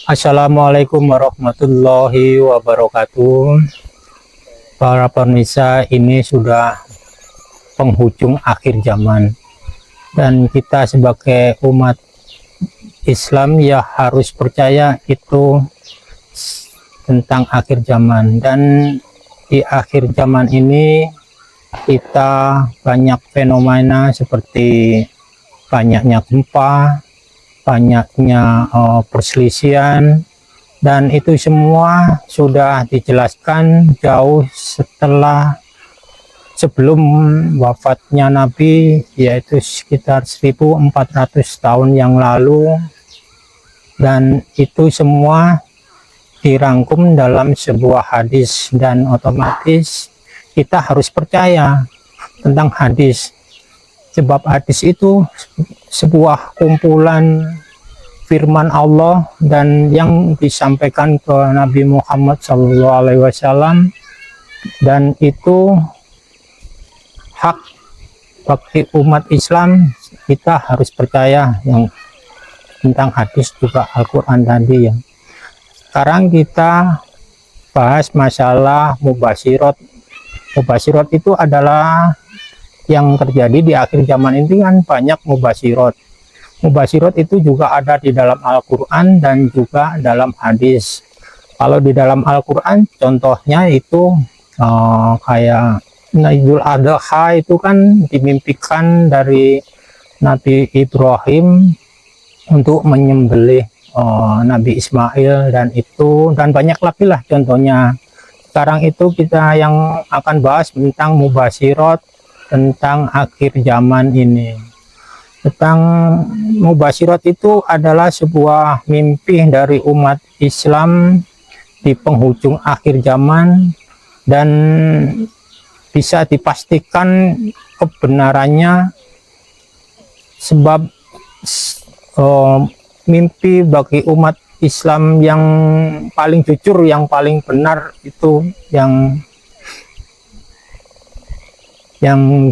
Assalamualaikum warahmatullahi wabarakatuh. Para pemirsa, ini sudah penghujung akhir zaman, dan kita sebagai umat Islam ya harus percaya itu tentang akhir zaman. Dan di akhir zaman ini kita banyak fenomena seperti banyaknya gempa, banyaknya perselisihan, dan itu semua sudah dijelaskan jauh sebelum wafatnya Nabi, yaitu sekitar 1400 tahun yang lalu. Dan itu semua dirangkum dalam sebuah hadis, dan otomatis kita harus percaya tentang hadis, sebab hadis itu sebuah kumpulan firman Allah dan yang disampaikan ke Nabi Muhammad SAW, dan itu hak bagi umat Islam. Kita harus percaya yang tentang hadis juga Al-Quran tadi ya. Sekarang kita bahas masalah mubasyirat. Mubasyirat itu adalah yang terjadi di akhir zaman ini, kan banyak mubasyirat. Mubasyirat itu juga ada di dalam Al-Quran dan juga dalam hadis. Kalau di dalam Al-Quran contohnya itu kayak Idul Adha itu kan dimimpikan dari Nabi Ibrahim untuk menyembelih Nabi Ismail, dan banyak lagi lah contohnya. Sekarang itu kita yang akan bahas tentang mubasyirat, tentang akhir zaman ini. Tentang mubasyirat itu adalah sebuah mimpi dari umat Islam di penghujung akhir zaman, dan bisa dipastikan kebenarannya sebab mimpi bagi umat Islam yang paling jujur, yang paling benar itu yang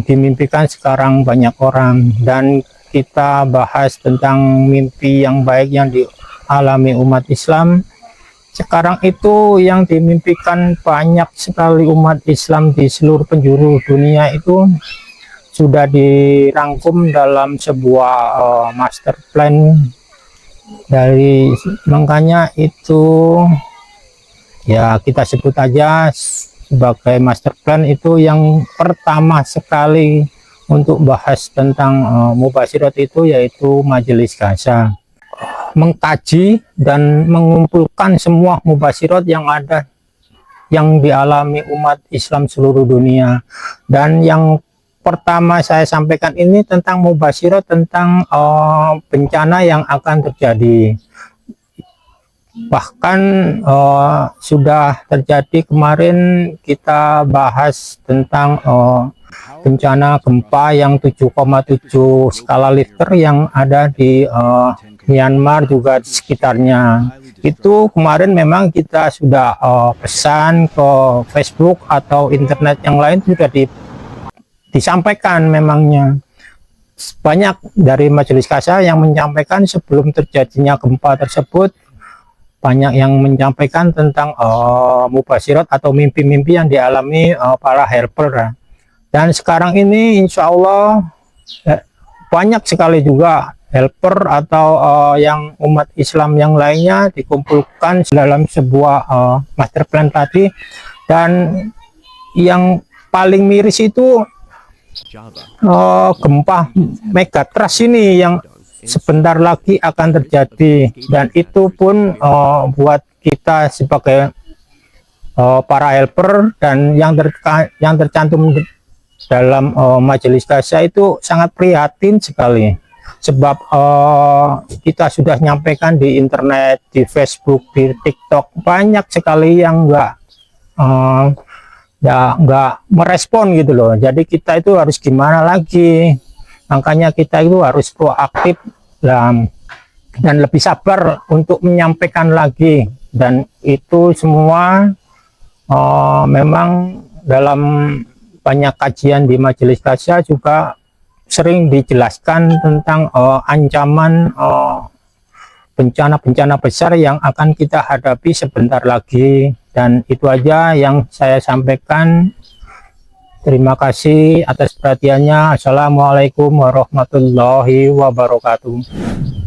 dimimpikan sekarang banyak orang. Dan kita bahas tentang mimpi yang baik yang dialami umat Islam sekarang itu, yang dimimpikan banyak sekali umat Islam di seluruh penjuru dunia itu sudah dirangkum dalam sebuah master plan. Makanya itu ya kita sebut aja sebagai master plan, itu yang pertama sekali untuk bahas tentang mubasyirat itu, yaitu Majelis Gaza. Mengkaji dan mengumpulkan semua mubasyirat yang ada, yang dialami umat Islam seluruh dunia. Dan yang pertama saya sampaikan ini tentang mubasyirat, tentang bencana yang akan terjadi. Bahkan sudah terjadi kemarin, kita bahas tentang bencana gempa yang 7,7 skala Richter yang ada di Myanmar juga di sekitarnya. Itu kemarin memang kita sudah pesan ke Facebook atau internet yang lain, sudah disampaikan. Memangnya banyak dari Majelis Gaza yang menyampaikan sebelum terjadinya gempa tersebut, banyak yang menyampaikan tentang mubasyirat atau mimpi-mimpi yang dialami para helper. Dan sekarang ini insya Allah banyak sekali juga helper atau yang umat Islam yang lainnya dikumpulkan dalam sebuah master plan tadi. Dan yang paling miris itu gempa megatrust ini yang sebentar lagi akan terjadi, dan itu pun buat kita sebagai para helper dan yang tercantum dalam Majelis Gaza itu sangat prihatin sekali. Sebab kita sudah nyampaikan di internet, di Facebook, di TikTok, banyak sekali yang nggak merespon gitu loh. Jadi kita itu harus gimana lagi? Makanya kita itu harus proaktif dan lebih sabar untuk menyampaikan lagi. Dan itu semua memang dalam banyak kajian di Majelis Gaza juga sering dijelaskan tentang ancaman bencana-bencana besar yang akan kita hadapi sebentar lagi. Dan itu aja yang saya sampaikan. Terima kasih atas perhatiannya. Assalamualaikum warahmatullahi wabarakatuh.